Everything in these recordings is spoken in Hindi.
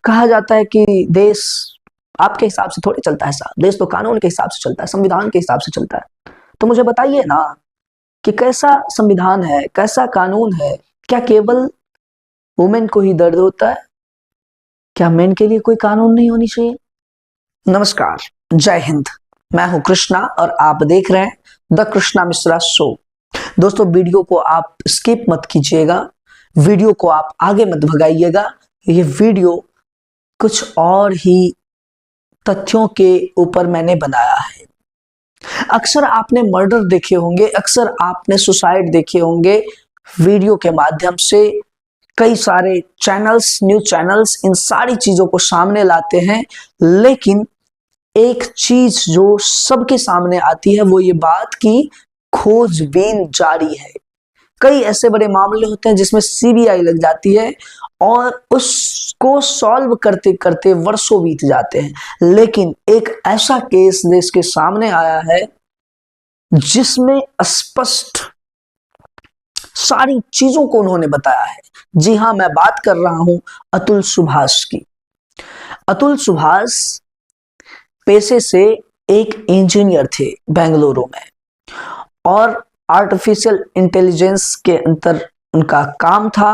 कहा जाता है कि देश आपके हिसाब से थोड़ी चलता है साहब, देश तो कानून के हिसाब से चलता है, संविधान के हिसाब से चलता है। तो मुझे बताइए ना कि कैसा संविधान है, कैसा कानून है? क्या केवल वुमेन को ही दर्द होता है? क्या मेन के लिए कोई कानून नहीं होनी चाहिए? नमस्कार, जय हिंद। मैं हूं कृष्णा और आप देख रहे हैं द कृष्णा मिश्रा शो। दोस्तों, वीडियो को आप स्किप मत कीजिएगा, वीडियो को आप आगे मत भगाइएगा। ये वीडियो कुछ और ही तथ्यों के ऊपर मैंने बनाया है। अक्सर आपने मर्डर देखे होंगे, अक्सर आपने सुसाइड देखे होंगे। वीडियो के माध्यम से कई सारे चैनल्स, न्यूज चैनल्स इन सारी चीजों को सामने लाते हैं, लेकिन एक चीज जो सबके सामने आती है वो ये बात कि खोजबीन जारी है। कई ऐसे बड़े मामले होते हैं जिसमें सीबीआई लग जाती है और उसको सॉल्व करते करते वर्षों बीत जाते हैं, लेकिन एक ऐसा केस देश के सामने आया है जिसमें स्पष्ट सारी चीजों को उन्होंने बताया है। जी हां, मैं बात कर रहा हूं अतुल सुभाष की। अतुल सुभाष पेशे से एक इंजीनियर थे बेंगलुरु में, और आर्टिफिशियल इंटेलिजेंस के अंदर उनका काम था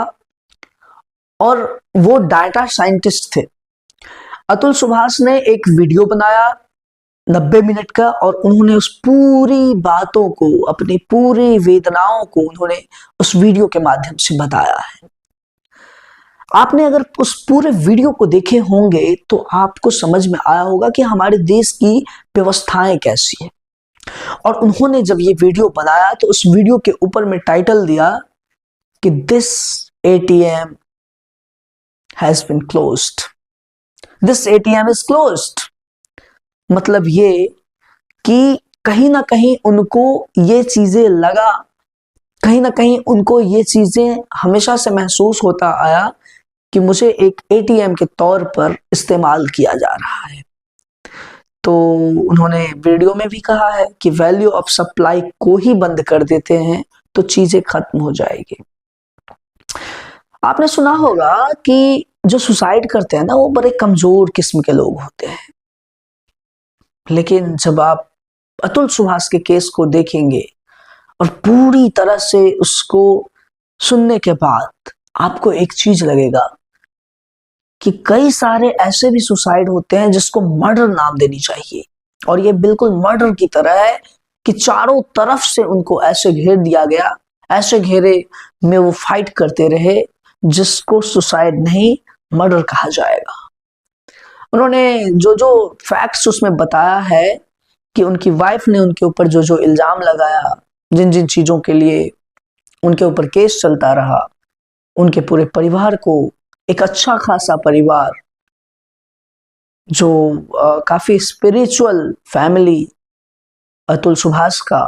और वो डाटा साइंटिस्ट थे। अतुल सुभाष ने एक वीडियो बनाया 90 मिनट का, और उन्होंने उस पूरी बातों को, अपनी पूरी वेदनाओं को उन्होंने उस वीडियो के माध्यम से बताया है। आपने अगर उस पूरे वीडियो को देखे होंगे तो आपको समझ में आया होगा कि हमारे देश की व्यवस्थाएं कैसी है। और उन्होंने जब ये वीडियो बनाया तो उस वीडियो के ऊपर में टाइटल दिया कि this ATM has been closed, this ATM is closed. मतलब ये कि कहीं ना कहीं उनको ये चीजें लगा, कहीं ना कहीं उनको ये चीजें हमेशा से महसूस होता आया कि मुझे एक एटीएम के तौर पर इस्तेमाल किया जा रहा है। तो उन्होंने वीडियो में भी कहा है कि वैल्यू ऑफ सप्लाई को ही बंद कर देते हैं तो चीजें खत्म हो जाएगी। आपने सुना होगा कि जो सुसाइड करते हैं ना, वो बड़े कमजोर किस्म के लोग होते हैं, लेकिन जब आप अतुल सुभाष के केस को देखेंगे और पूरी तरह से उसको सुनने के बाद आपको एक चीज लगेगा कि कई सारे ऐसे भी सुसाइड होते हैं जिसको मर्डर नाम देनी चाहिए, और ये बिल्कुल मर्डर की तरह है कि चारों तरफ से उनको ऐसे घेर दिया गया, ऐसे घेरे में वो फाइट करते रहे, जिसको सुसाइड नहीं मर्डर कहा जाएगा। उन्होंने जो जो फैक्ट्स उसमें बताया है कि उनकी वाइफ ने उनके ऊपर जो जो इल्जाम लगाया, जिन जिन चीजों के लिए उनके ऊपर केस चलता रहा, उनके पूरे परिवार को, एक अच्छा खासा परिवार जो काफी स्पिरिचुअल फैमिली अतुल सुभाष का,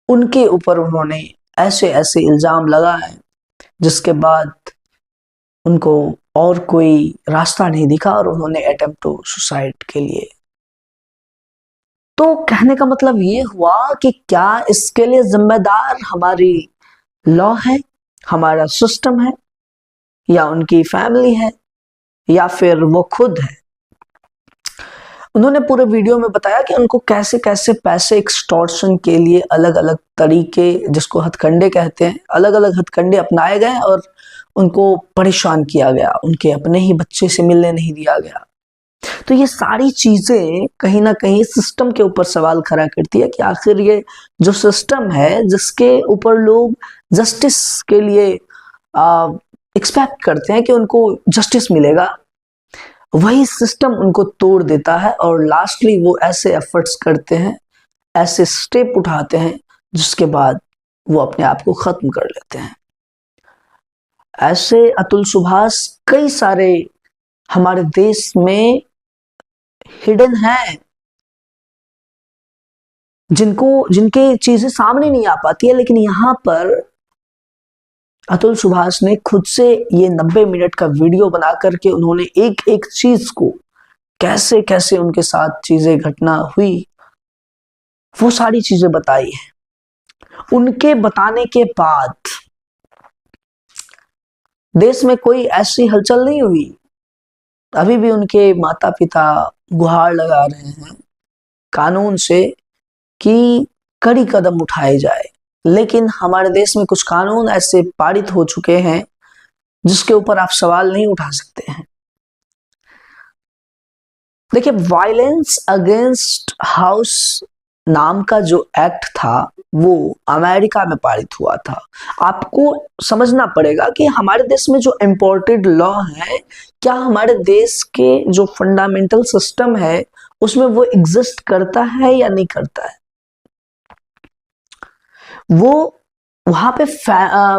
उनके ऊपर उन्होंने ऐसे ऐसे इल्जाम लगाए जिसके बाद उनको और कोई रास्ता नहीं दिखा और उन्होंने अटेम्प्ट टू सुसाइड के लिए। तो कहने का मतलब ये हुआ कि क्या इसके लिए जिम्मेदार हमारी लॉ है, हमारा सिस्टम है, या उनकी फैमिली है, या फिर वो खुद है? उन्होंने पूरे वीडियो में बताया कि उनको कैसे कैसे पैसे एक्सटॉर्शन के लिए अलग अलग तरीके, जिसको हथकंडे कहते हैं, अलग अलग हथकंडे अपनाए गए और उनको परेशान किया गया, उनके अपने ही बच्चे से मिलने नहीं दिया गया। तो ये सारी चीजें कहीं ना कहीं सिस्टम के ऊपर सवाल खड़ा करती है कि आखिर ये जो सिस्टम है, जिसके ऊपर लोग जस्टिस के लिए एक्सपेक्ट करते हैं कि उनको जस्टिस मिलेगा, वही सिस्टम उनको तोड़ देता है और लास्टली वो ऐसे एफर्ट्स करते हैं, ऐसे स्टेप उठाते हैं, जिसके बाद वो अपने आप को खत्म कर लेते हैं। ऐसे अतुल सुभाष कई सारे हमारे देश में हिडन हैं, जिनके चीजें सामने नहीं आ पाती है, लेकिन यहां पर अतुल सुभाष ने खुद से ये 90 मिनट का वीडियो बना करके उन्होंने एक एक चीज को, कैसे कैसे उनके साथ चीजें घटना हुई, वो सारी चीजें बताई है। उनके बताने के बाद देश में कोई ऐसी हलचल नहीं हुई अभी भी उनके माता पिता गुहार लगा रहे हैं कानून से कि कड़ी कदम उठाए जाए, लेकिन हमारे देश में कुछ कानून ऐसे पारित हो चुके हैं जिसके ऊपर आप सवाल नहीं उठा सकते हैं। देखिए, वायलेंस अगेंस्ट हाउस नाम का जो एक्ट था वो अमेरिका में पारित हुआ था। आपको समझना पड़ेगा कि हमारे देश में जो इम्पोर्टेड लॉ है, क्या हमारे देश के जो फंडामेंटल सिस्टम है उसमें वो एग्जिस्ट करता है या नहीं करता है। वो वहां पे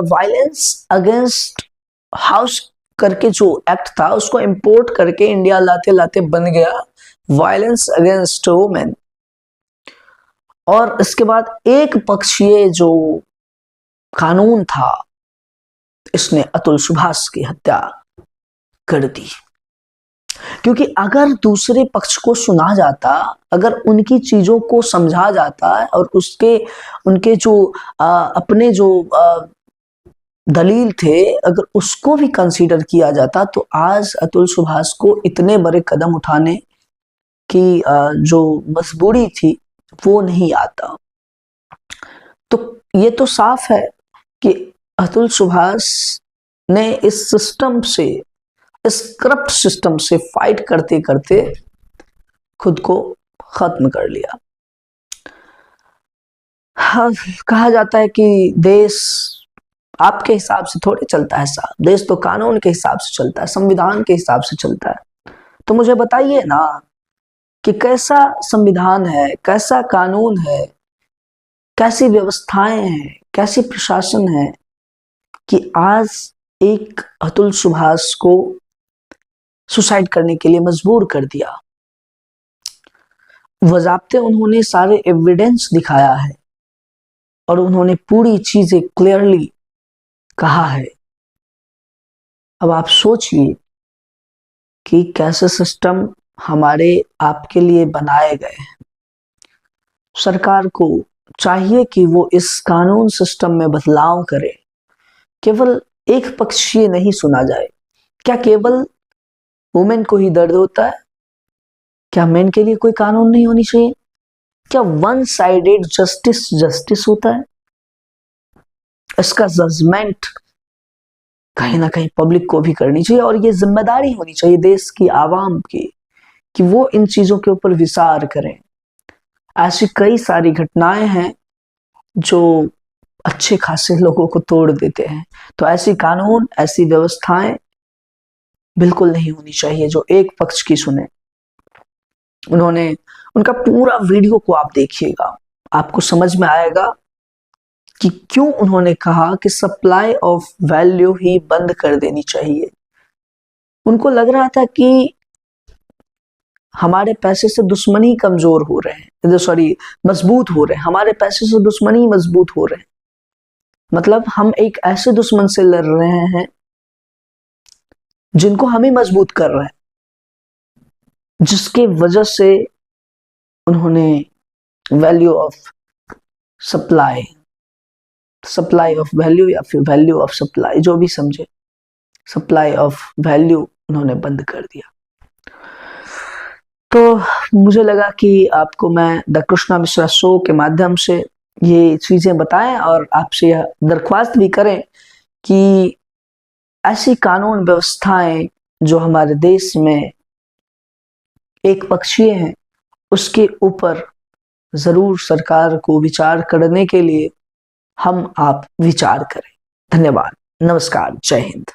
वायलेंस अगेंस्ट हाउस करके जो एक्ट था उसको इंपोर्ट करके इंडिया लाते लाते बन गया वायलेंस अगेंस्ट वुमेन। और इसके बाद एक पक्षीय जो कानून था, इसने अतुल सुभाष की हत्या कर दी। क्योंकि अगर दूसरे पक्ष को सुना जाता, अगर उनकी चीजों को समझा जाता और उनके जो अपने जो दलील थे अगर उसको भी कंसीडर किया जाता तो आज अतुल सुभाष को इतने बड़े कदम उठाने की जो मजबूरी थी वो नहीं आता। तो ये तो साफ है कि अतुल सुभाष ने इस सिस्टम से, इस करप्ट सिस्टम से फाइट करते करते खुद को खत्म कर लिया। हाँ, कहा जाता है कि देश आपके हिसाब से थोड़े चलता है साहब, देश तो कानून के हिसाब से चलता है, संविधान के हिसाब से चलता है। तो मुझे बताइए ना कि कैसा संविधान है, कैसा कानून है, कैसी व्यवस्थाएं हैं, कैसी प्रशासन है कि आज एक अतुल सुभाष को सुसाइड करने के लिए मजबूर कर दिया। वजाब्ते उन्होंने सारे एविडेंस दिखाया है और उन्होंने पूरी चीजें क्लियरली कहा है। अब आप सोचिए कि कैसे सिस्टम हमारे आपके लिए बनाए गए हैं। सरकार को चाहिए कि वो इस कानून सिस्टम में बदलाव करे। केवल एक पक्षीय नहीं सुना जाए। क्या केवल वुमेन को ही दर्द होता है? क्या मेन के लिए कोई कानून नहीं होनी चाहिए? क्या वन साइडेड जस्टिस होता है? इसका जजमेंट कहीं ना कहीं पब्लिक को भी करनी चाहिए और ये जिम्मेदारी होनी चाहिए देश की आवाम की कि वो इन चीजों के ऊपर विचार करें। ऐसी कई सारी घटनाएं हैं जो अच्छे खासे लोगों को तोड़ देते हैं। तो ऐसी कानून, ऐसी व्यवस्थाएं बिल्कुल नहीं होनी चाहिए जो एक पक्ष की सुने। उनका पूरा वीडियो को आप देखिएगा, आपको समझ में आएगा कि क्यों उन्होंने कहा कि सप्लाई ऑफ वैल्यू ही बंद कर देनी चाहिए। उनको लग रहा था कि हमारे पैसे से दुश्मनी कमजोर हो रहे हैं, मजबूत हो रहे हैं, हमारे पैसे से दुश्मनी मजबूत हो रहे हैं। मतलब हम एक ऐसे दुश्मन से लड़ रहे हैं जिनको हम ही मजबूत कर रहे हैं, जिसके वजह से उन्होंने value of supply of value या फिर वैल्यू ऑफ सप्लाई, जो भी समझे, सप्लाई ऑफ वैल्यू उन्होंने बंद कर दिया। तो मुझे लगा कि आपको मैं द कृष्णा मिश्रा शो के माध्यम से ये चीजें बताएं और आपसे यह दरख्वास्त भी करें कि ऐसी कानून व्यवस्थाएं जो हमारे देश में एक पक्षीय हैं उसके ऊपर जरूर सरकार को विचार करने के लिए हम आप विचार करें। धन्यवाद, नमस्कार, जय हिंद।